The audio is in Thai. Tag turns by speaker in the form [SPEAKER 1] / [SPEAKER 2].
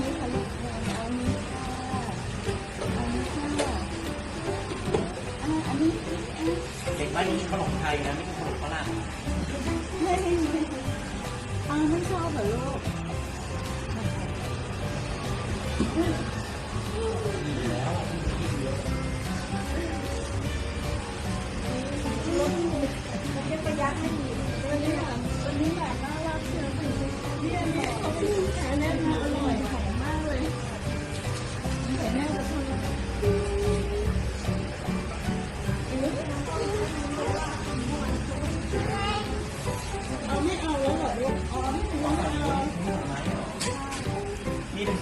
[SPEAKER 1] นี้ค่ะลูกเอานี้ค่ะเอานี้ค่ะอันนี้
[SPEAKER 2] เด็กบ้านนี้กินขนมไทยนะไม่กินขนมฝรั่ง
[SPEAKER 1] ไม่ไม่ชอบเหรอลูก
[SPEAKER 2] ดีแล้ว
[SPEAKER 1] จะประหยัดให้ดีวันนี้แบบน่ารักเชียวเนี่ยเขาไม่รู้แต่แน่นอร่อยหอมมากเลยแต่แน่จะทำเอาไม่เอาแล้วเหรอลูกอ๋อไม่เอา
[SPEAKER 2] นี่เป็น